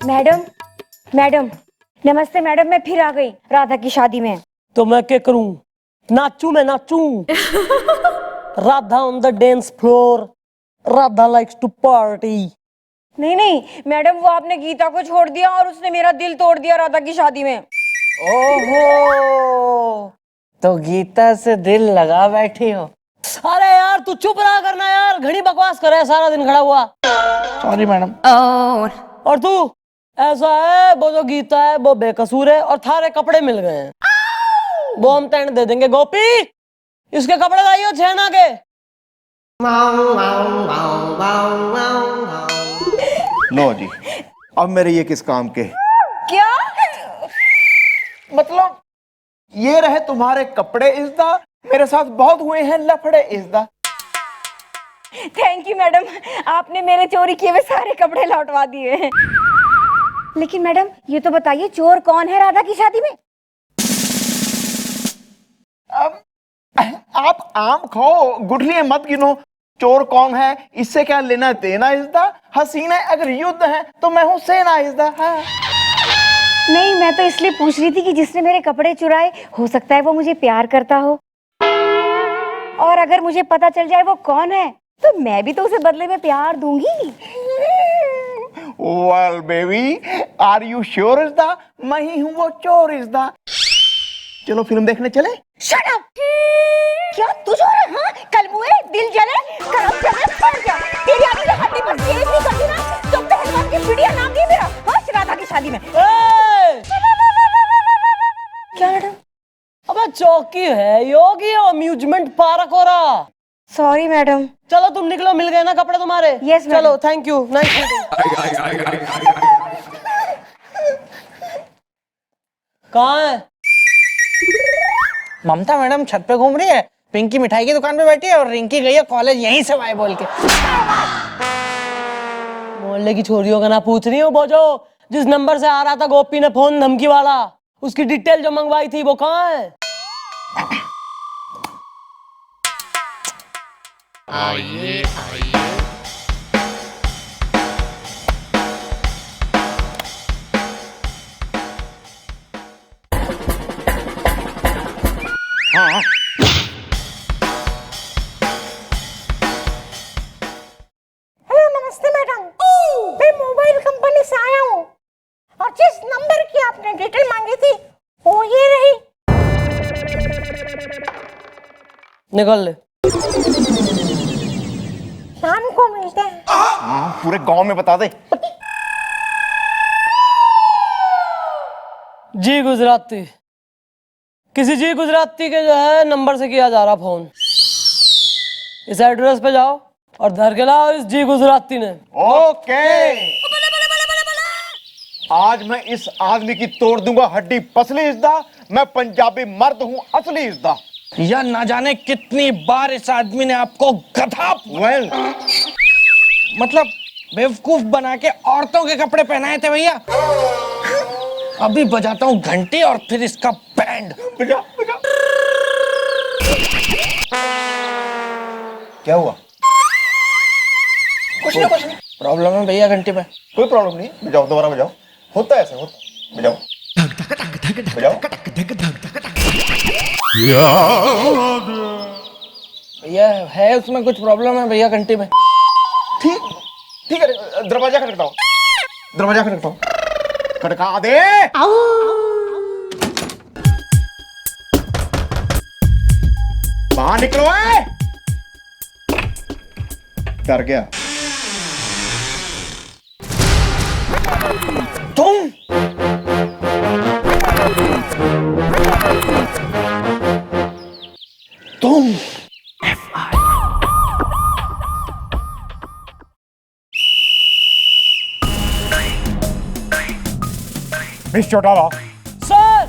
Madam madam नमस्ते madam, मैं फिर आ गई राधा की शादी में। तो मैं क्या करूं? नाचूं, मैं नाचूं। Radha on the dance floor, Radha likes to party. नहीं नहीं मैडम, वो आपने गीता को छोड़ दिया और उसने मेरा दिल तोड़ दिया राधा की शादी में। ओहो, तो गीता से दिल लगा बैठी हो। अरे यार तू चुप रहा करना यार, घड़ी बकवास कर रहा है, सारा दिन खड़ा हुआ। Sorry madam. और तू ऐसा है, वो जो गीता है वो बेकसूर है और थारे कपड़े मिल गए हैं, वो हम तेंड दे देंगे। गोपी, इसके कपड़े लाइयो छेना के। लो जी, अब मेरे ये किस काम के? क्या मतलब ये रहे तुम्हारे कपड़े इज़्दा, मेरे साथ बहुत हुए हैं लफड़े इज़्दा। थैंक यू मैडम, आपने मेरे चोरी किए हुए सारे कपड़े लौटवा दिए हैं। लेकिन मैडम ये तो बताइए, चोर कौन है राधा की शादी में? अब आप आम खाओ, गुठलियां मत गिनो। चोर कौन है इससे क्या लेना देना इज़्दा। हसीना अगर युद्ध है तो मैं हूँ सेना इज़्दा। हाँ। नहीं, मैं तो इसलिए पूछ रही थी कि जिसने मेरे कपड़े चुराए, हो सकता है वो मुझे प्यार करता हो, और अगर मुझे पता चल जाए वो कौन है तो मैं भी तो उसे बदले में प्यार दूंगी। Well baby, are you sure इज़्दा? मैं ही हूँ वो चोर इज़्दा। चलो फिल्म देखने चले। Shut up! क्या तू चोर है? हाँ, कल मुए दिल जले करम चले फट जा। तेरी आगे की हड्डी पर तेज नहीं करती ना तो पहलवान की पिड़िया नाम नहीं मेरा। हाँ, राधा की शादी में। क्या मैडम? अबे चौकी है योगी, अम्यूजमेंट पार्क हो रहा। Sorry madam. चलो तुम निकलो, मिल गए ना कपड़े तुम्हारे? Yes, madam. चलो, थैंक यू, नाइस मीटिंग। कहाँ है ममता मैडम छत पे घूम रही है, पिंकी मिठाई की दुकान पे बैठी है और रिंकी गई है कॉलेज यहीं से बाय बोल के। मोहल्ले की छोरियों का ना पूछ रही हो, वो जो जिस नंबर से आ रहा था गोपी ने फोन धमकी वाला, उसकी डिटेल जो मंगवाई थी वो कहाँ है? आइए हाँ। हेलो नमस्ते मैडम, मैं मोबाइल कंपनी से आया हूँ और जिस नंबर की आपने डिटेल मांगी थी वो ये रही। निकल ले। शाम को मिलते हैं। हाँ, पूरे गांव में बता दे। जी गुजराती, किसी जी गुजराती के जो है नंबर से किया जा रहा फोन। इस एड्रेस पे जाओ और धर के लाओ इस जी गुजराती ने। ओके, आज मैं इस आदमी की तोड़ दूंगा हड्डी पसली इज़्दा। मैं पंजाबी मर्द हूँ असली इज़्दा। या ना जाने कितनी बार इस आदमी ने आपको गधा वेल, मतलब बेवकूफ बना के औरतों के कपड़े पहनाए थे भैया। अभी बजाता हूँ घंटी और फिर इसका बैंड। बजा बजा। क्या हुआ? कुछ नहीं प्रॉब्लम है भैया घंटी में। कोई प्रॉब्लम नहीं, बजाओ, दोबारा बजाओ। होता है ऐसा, होता। बजाओ बजाओ। भैया है उसमें कुछ प्रॉब्लम है भैया घंटी में। ठीक ठीक है, दरवाजा खटखटाओ, दरवाजा खटखटाओ, खटका दे। बाहर निकलो है। डर गया तुम? तुम मिस चौटाला। सर,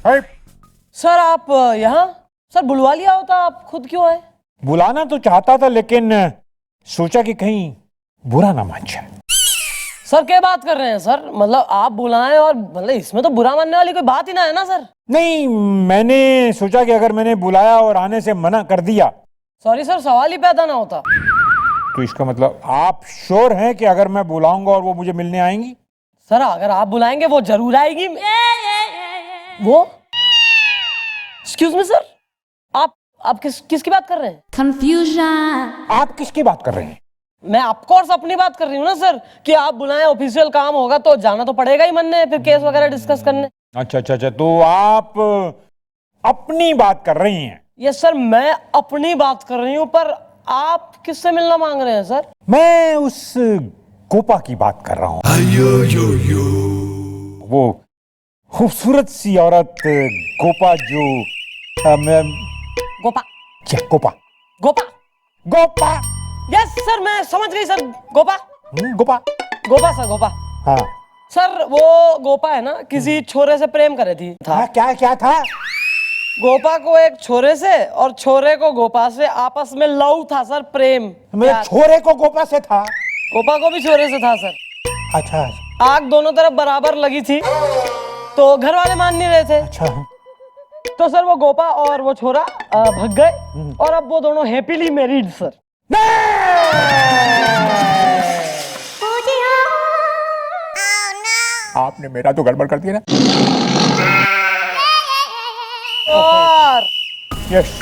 है? सर आप यहाँ? सर बुलवा लिया होता, आप खुद क्यों आए? बुलाना तो चाहता था लेकिन सोचा कि कहीं बुरा ना मान जाए। सर क्या बात कर रहे हैं सर? मतलब आप बुलाएं और मतलब इसमें तो बुरा मानने वाली कोई बात ही ना है ना सर। नहीं, मैंने सोचा कि अगर मैंने बुलाया और आने से मना कर दिया सॉरी सर, सवाल ही पैदा ना होता। तो इसका मतलब आप श्योर हैं कि अगर मैं बुलाऊंगा और वो मुझे मिलने आएंगी? सर अगर आप बुलाएंगे वो जरूर आएगी। वो एक्सक्यूज मी सर, आप किसकी बात कर रहे हैं? Confusion. आप किसकी बात कर रहे हैं? मैं ऑफकोर्स अपनी बात कर रही हूँ ना सर, कि आप बुलाएं, ऑफिशियल काम होगा तो जाना तो पड़ेगा ही मन ने, फिर केस वगैरह डिस्कस करने। अच्छा, तो आप अपनी बात कर रही हैं? यस सर, मैं अपनी बात कर रही हूँ, पर आप किससे मिलना मांग रहे हैं सर? मैं उस गोपा की बात कर रहा हूँ। वो खूबसूरत सी औरत गोपा जो गोपा क्या गोपा? गोपा गोपा? यस सर, मैं समझ गई सर। गोपा गोपा? गोपा सर, गोपा। हाँ सर वो गोपा है ना, किसी छोरे से प्रेम करे थी था। क्या था? गोपा को एक छोरे से और छोरे को गोपा से आपस में लव था सर, प्रेम। मेरे प्यार। छोरे को गोपा से था? गोपा को भी छोरे से था सर। अच्छा आग दोनों तरफ बराबर लगी थी, तो घर वाले मान नहीं रहे थे। अच्छा। तो सर वो गोपा और वो छोरा भग गए, और अब वो दोनों हैप्पीली मैरिड सर। आपने मेरा तो गड़बड़ कर दिया ना। और यस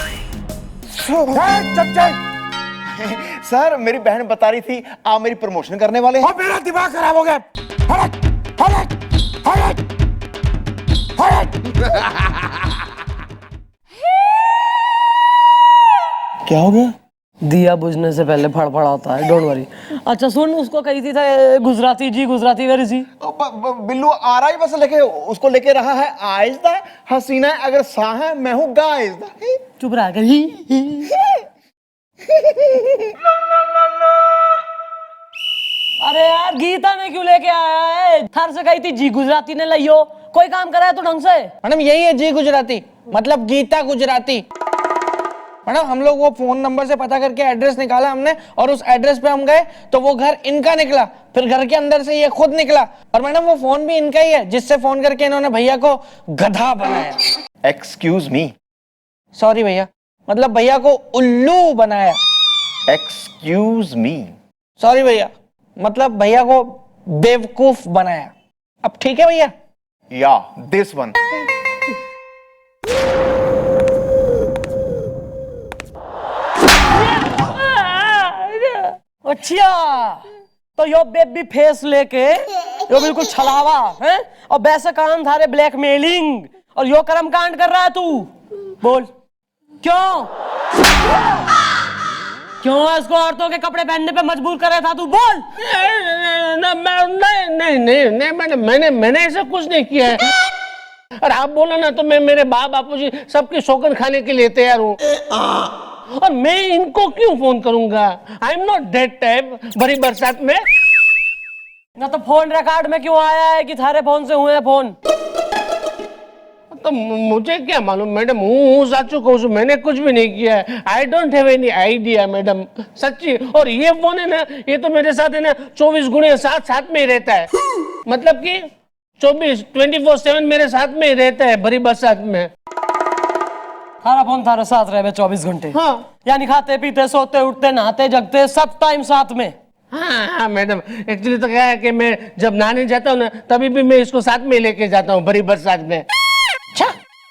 सर मेरी बहन बता रही थी आप मेरी प्रमोशन करने वाले हैं। और मेरा दिमाग खराब हो गया। हट। क्या हो गया? दिया बुझने से पहले फड़फड़ाता है, डोंट वरी। अच्छा सुन, उसको कही थी था गुजराती जी, गुजराती वेरी सी। बिल्लू आ रहा ही बस लेके उसको लेके रहा है आहिस्ता। हसीना अगर सा है मैं हूँ गाइस्ता। चुप रहा कर। अरे यार, गीता ने क्यों लेके आया है? थार से कही थी जी गुजराती ने लियो। कोई काम करा है तो ढंग से। मैडम यही है जी गुजराती, मतलब गीता गुजराती। मैडम हम लोग वो फोन नंबर से पता करके एड्रेस निकाला हमने, और उस एड्रेस पे हम गए तो वो घर इनका निकला, फिर घर के अंदर से ये खुद निकला, और मैडम वो फोन भी इनका ही है जिससे फोन करके इन्होंने भैया को गधा बनाया। Excuse me. सॉरी भैया, मतलब भैया को उल्लू बनाया। Excuse me. सॉरी भैया, मतलब भैया को बेवकूफ बनाया। अब ठीक है भैया? या दिस वन। अच्छा, तो यो बेबी फेस लेके यो बिल्कुल छलावा है, और वैसे कान थारे ब्लैकमेलिंग, और यो कर्म कांड कर रहा है तू। बोल क्यों इसको औरतों के कपड़े पहनने पे मजबूर कर रहा था तू? बोल। नहीं मैडम, मैंने ऐसा कुछ नहीं किया है। और आप बोलो ना तो मैं मेरे बापूजी सबकी शौकन खाने के लिए तैयार हूँ, और मैं इनको क्यों फोन करूंगा? I am not that type. भरी बरसात में ना तो फोन रिकॉर्ड में क्यों आया है कि थारे फोन से हुए हैं फोन? तो मुझे क्या मालूम मैडम, हूँ साचू कहूँ छू, मैंने कुछ भी नहीं किया है। I don't have any idea madam, सच्ची। और ये फोन है ना, ये तो मेरे साथ है ना 24/7 साथ में ही रहता है, मतलब कि 24/7 मेरे साथ में ही रहता है भरी बरसात में। थारा फोन थारे साथ रहे 24 घंटे? हाँ यानी खाते पीते सोते उठते नहाते जगते सब टाइम साथ में? हाँ मैडम, एक्चुअली तो क्या है कि मैं जब नहाने जाता हूँ ना, तभी भी मैं इसको साथ में लेके जाता हूँ भरी बरसात में। अच्छा,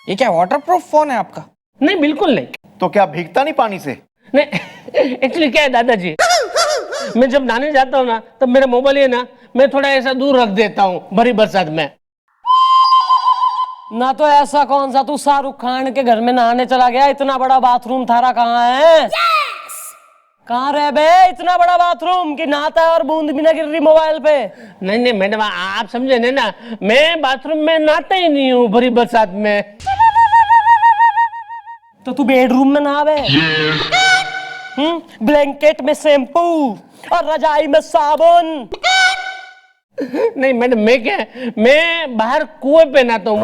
ये क्या वाटरप्रूफ फोन है आपका? नहीं बिल्कुल नहीं। तो क्या भीगता नहीं पानी से? नहीं, एक्चुअली क्या है दादाजी, मैं जब नहाने जाता हूँ ना, तब मेरा मोबाइल है ना, मैं थोड़ा ऐसा दूर रख देता हूँ भरी बरसात में। ना तो ऐसा कौन सा तू शाहरुख खान के घर में नहाने चला गया? इतना बड़ा बाथरूम थारा कहाँ है? कहाँ रह बे इतना बड़ा बाथरूम कि नहाता है और बूंद भी ना गिर रही मोबाइल पे? नहीं मैडम, आप समझे नहीं ना, मैं बाथरूम में नहाता ही नहीं हूँ भरी बरसात में। तो तू बेडरूम में नहा बे? ब्लैंकेट में शैम्पू और रजाई में साबुन। नहीं मैडम, मैं बाहर कुएं पे नहाता हूँ।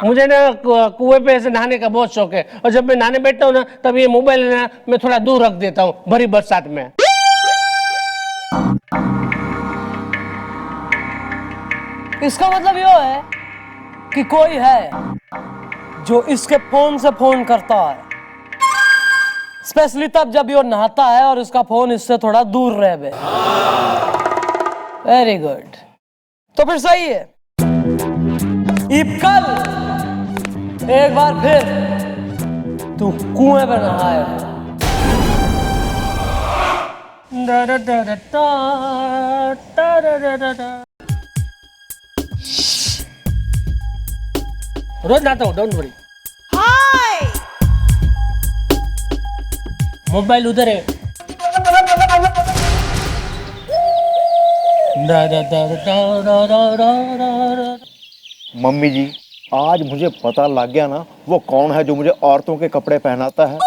मुझे ना कुएं पे ऐसे नहाने का बहुत शौक है, और जब मैं नहाने बैठता हूँ ना, तब ये मोबाइल ना मैं थोड़ा दूर रख देता हूँ भरी बरसात में। इसका मतलब ये है कि कोई है जो इसके फोन से फोन करता है, स्पेशली तब जब ये नहाता है और इसका फोन इससे थोड़ा दूर रहे बे। Very good. तो फिर सही है। कल एक बार फिर तू कुएं पे नहाए। रोज नहाता हूँ, डोंट वरी। मोबाइल उधर है। मम्मी जी, आज मुझे पता लग गया ना वो कौन है जो मुझे औरतों के कपड़े पहनाता है।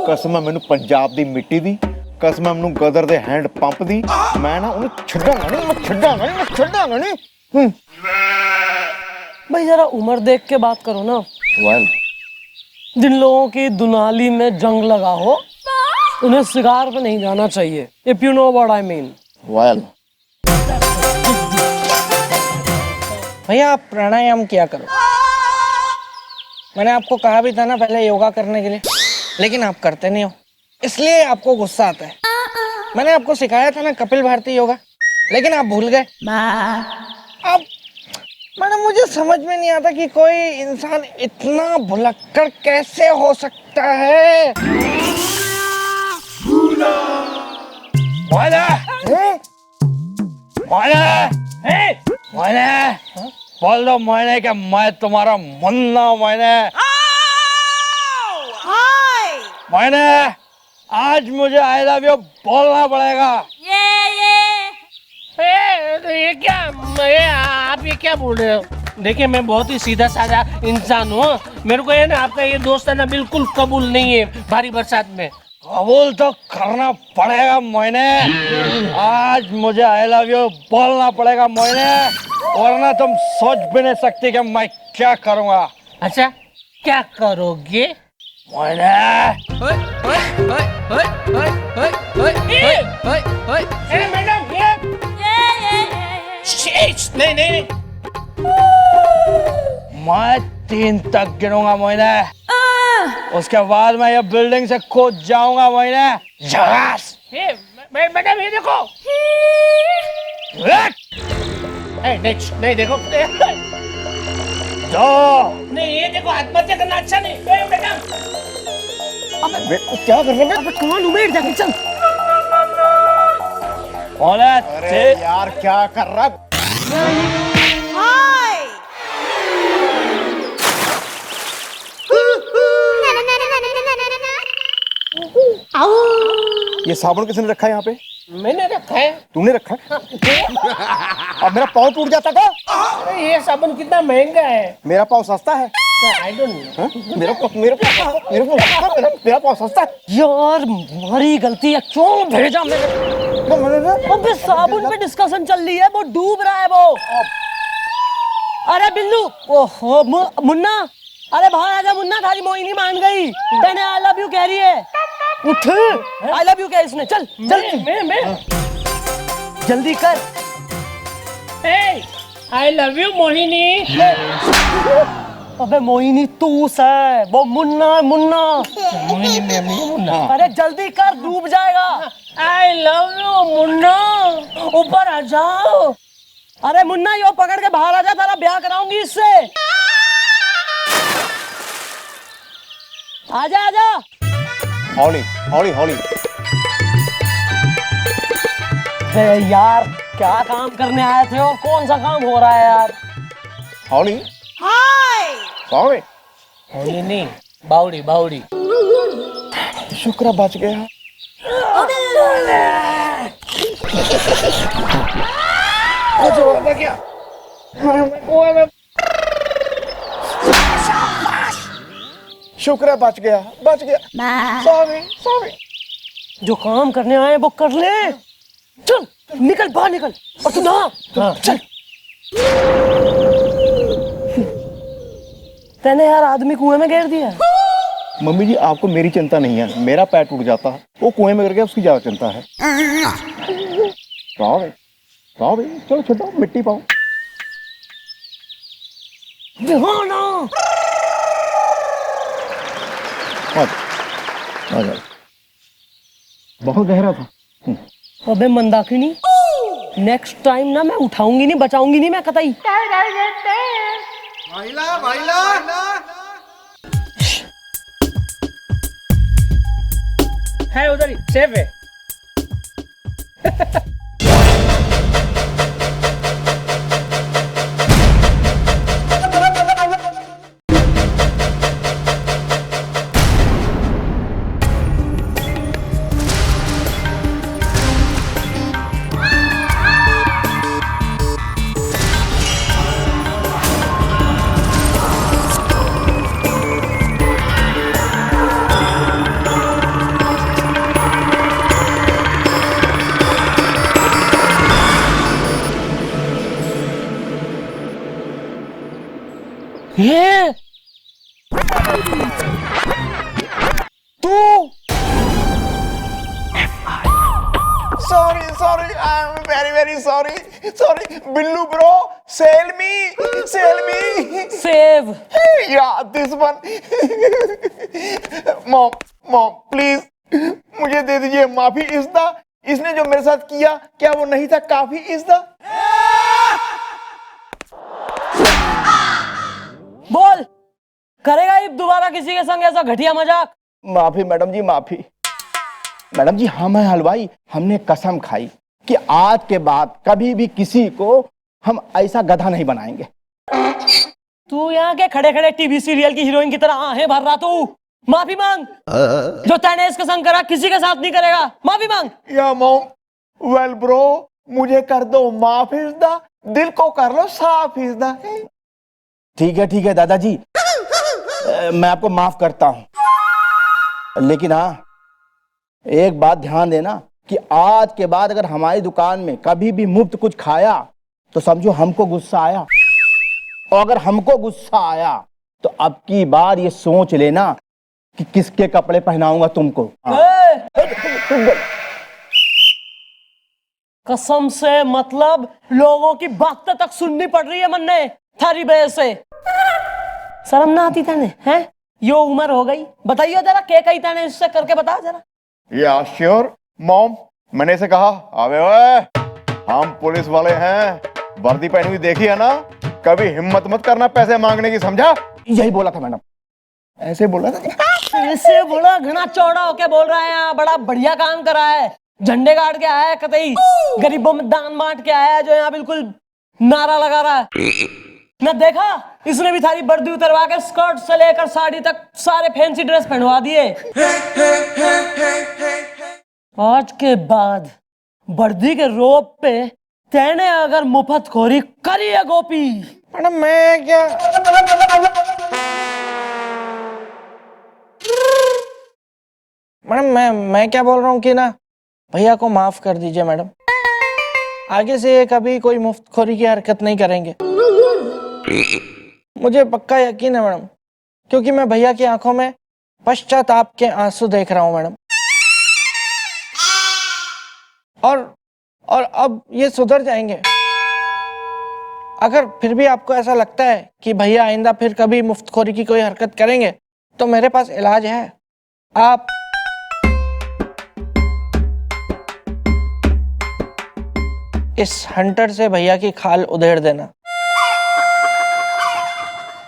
कसम मैनू पंजाब दी मिट्टी दी, कसम मैनू गदर दे हैंड पंप दी। मैं ना उन्हें छड्डांगा नहीं, मैं छड्डांगा नहीं, मैं छड्डांगा नहीं। भाई जरा उम्र देख के बात करो ना। वेल, जिन लोगों की दुनाली में जंग लगा हो उन्हें शिकार पे नहीं जाना चाहिए। If you know what I mean. Well. भैया आप प्राणायाम किया करो। मैंने आपको कहा भी था ना पहले योगा करने के लिए, लेकिन आप करते नहीं हो, इसलिए आपको गुस्सा आता है। मैंने आपको सिखाया था ना कपिल भारती योगा, लेकिन आप भूल गए। अब मैडम मुझे समझ में नहीं आता कि कोई इंसान इतना भुलक्कड़ कैसे हो सकता है। बोल दो मैंने कि मैं तुम्हारा मुन्ना। मैंने आज मुझे आई लव यू बोलना पड़ेगा। ये क्या, आप ये क्या बोल रहे हो? देखिए मैं बहुत ही सीधा साधा इंसान हूँ। मेरे को ये ना आपका ये दोस्त है ना बिल्कुल कबूल नहीं है भारी बरसात में। कबूल तो करना पड़ेगा मैंने। आज मुझे आई लव यू बोलना पड़ेगा मैंने, वरना तुम सोच भी नहीं सकती कि मैं क्या करूँगा। अच्छा क्या करोगे? मैडम नहीं नहीं मैं 3 तक गिनूंगा मैंने, उसके बाद मैं ये बिल्डिंग से कूद जाऊंगा मैंने। झकास। मैडम ये देखो। नहीं देखो नहीं, ये देखो आत्महत्या करना अच्छा नहीं। मैडम क्या कर रहे हैं? कौन उमेड़ जाके चल। अरे यार क्या कर रहा है? ये साबुन किसने रखा है यहाँ पे? मैंने रखा है। तूने रखा है? अब मेरा पाँव टूट जाता था। अरे ये साबुन कितना महंगा है। मेरा पाँव सस्ता है। I don't know. मेरा पाँव सस्ता है। यार हमारी गलती है, क्यों भेजा मेरे? अबे साबुन पे डिस्कशन चल रही है, वो डूब रहा है वो। अरे बिल्लू, ओहो मुन्ना, अरे बाहर आजा मुन्ना, थारी मोहिनी मान गई। मैंने आई लव यू कह रही है। उठ, आई लव यू कह इसने। चल चल मैं जल्दी कर। I love you Mohini. अबे मोहिनी तू है, वो मुन्ना मुन्ना। मोहिनी मैम नहीं मुन्ना। अरे जल्दी कर, डूब जाएगा। I love you Munna. ऊपर आ जाओ। अरे मुन्ना यो पकड़ के बाहर आ जा, तेरा ब्याह कराऊंगी इससे। आजा आजा। हौली हौली हौली। यार क्या काम करने आए थे और कौन सा काम हो रहा है यार? हौली। सॉरी। होली नहीं, बाउडी बाउडी। शुक्र बच गया। क्या? शुक्र है बच गया, बच गया। Sorry sorry. जो काम करने आए वो कर ले। चल निकल बाहर निकल। और तू नहा। चल। तैने यार आदमी कुएं में गिर दिया। मम्मी जी आपको मेरी चिंता नहीं है, मेरा पैर टूट जाता है, वो कुएं में गिर गया उसकी ज्यादा चिंता है। Sorry sorry. चलो छोड़ो, मिट्टी पाओ। दिहाना। बहुत गहरा था। अबे मंदाकिनी, नेक्स्ट टाइम ना मैं उठाऊंगी नहीं, बचाऊंगी नहीं मैं कतई। है उधर ही, सेफ है। ये तू sorry I am very sorry Billu bro cell me save. या दिस वन मॉम प्लीज मुझे दे दीजिए माफी। इज़्दा इसने जो मेरे साथ किया क्या वो नहीं था काफी? इज़्दा बोल, करेगा ये दोबारा किसी के संग ऐसा घटिया मजाक? माफी मैडम जी, माफी। मैडम जी हम हैं हलवाई, हमने कसम खाई कि आज के बाद कभी भी किसी को हम ऐसा गधा नहीं बनाएंगे। तू यहाँ के खड़े खड़े टीवी सीरियल की हीरोइन की तरह आहें भर रहा तू। माफी मांग। जो तैने इसके संग करा किसी के साथ नहीं करेगा, माफी मांग। या मॉम वेल ब्रो मुझे कर दो माफ। इज़्दा दिल को कर लो साफ। इज़्दा ठीक है दादाजी, मैं आपको माफ करता हूं, लेकिन हाँ एक बात ध्यान देना कि आज के बाद अगर हमारी दुकान में कभी भी मुफ्त कुछ खाया तो समझो हमको गुस्सा आया, और अगर हमको गुस्सा आया तो अब की बार ये सोच लेना कि किसके कपड़े पहनाऊंगा तुमको। कसम से मतलब लोगों की बातें तक सुननी पड़ रही है मन्ने थारी वजह से। शर्म ना आती तने हैं? यो उम्र हो गई, बताइए जरा के कही तने इससे करके बता जरा। या श्योर मॉम, मैंने इसे कहा अबे ओए हम पुलिस वाले हैं, वर्दी पहनी हुई देखी है ना, कभी हिम्मत मत करना पैसे मांगने की, समझा? यही बोला था मैडम, ऐसे बोला था। ऐसे बोला घना चौड़ा होके बोल रहा है, यहाँ बड़ा बढ़िया काम करा है, झंडे गाड़ के आया है, कतई गरीबों में दान बांट के आया है, जो यहाँ बिल्कुल नारा लगा रहा है। न देखा इसने भी थारी वर्दी उतरवा के स्कर्ट से लेकर साड़ी तक सारे फैंसी ड्रेस पहनवा दिए। आज के बाद वर्दी के रोप पे तेने अगर मुफ्तखोरी करी है गोपी। मैडम मैं क्या मैं क्या बोल रहा हूँ कि ना भैया को माफ कर दीजिए मैडम, आगे से ये कभी कोई मुफ्तखोरी की हरकत नहीं करेंगे, मुझे पक्का यकीन है मैडम, क्योंकि मैं भैया की आंखों में पश्चाताप के आंसू देख रहा हूं मैडम। और अब ये सुधर जाएंगे। अगर फिर भी आपको ऐसा लगता है कि भैया आइंदा फिर कभी मुफ्तखोरी की कोई हरकत करेंगे तो मेरे पास इलाज है। आप इस हंटर से भैया की खाल उधेड़ देना,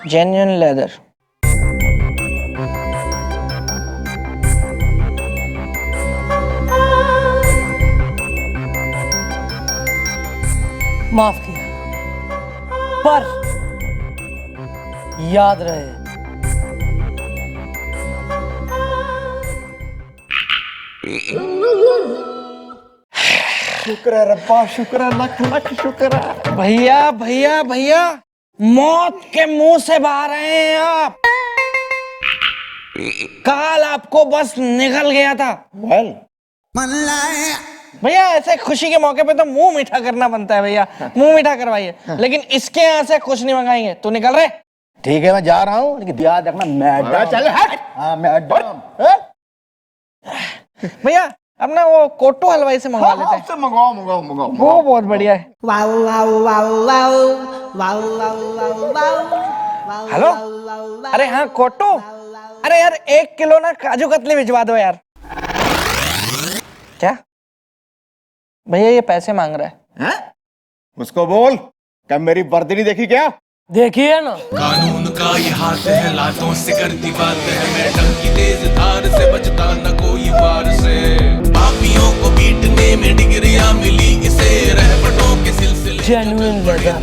जेन्युइन लेदर। माफ किया, पर याद रहे शुक्र है रब्बा, शुक्र है, लख लख शुक्र है। भैया भैया भैया मौत के मुंह से बाहर आए हैं आप। काल आपको बस निकल गया था। वेल भैया ऐसे खुशी के मौके पे तो मुंह मीठा करना बनता है भैया, मुंह मीठा करवाइए, लेकिन इसके यहाँ से कुछ नहीं मंगाएंगे। तू निकल रहे? ठीक है मैं जा रहा हूँ, लेकिन याद रखना मैडम। चल हाँ मैडम। भैया अपना वो कोटू हलवाई से मंगवा लेते हैं। मंगाओ। वो बहुत बढ़िया है। हेलो, अरे हाँ कोटू, अरे यार 1 किलो ना काजू कतली भिजवा दो यार। क्या भैया ये पैसे मांग रहा है? हैं? उसको बोल क्या मेरी वर्दी नहीं देखी क्या? देखिए ना, कानून का ये हाथ है, लातों से करती बात है, मैडम की तेज धार से बचता न कोई वार से, पापियों को पीटने में डिग्रियां मिली इसे, रहमतों के सिलसिले जेन्युइन लगा।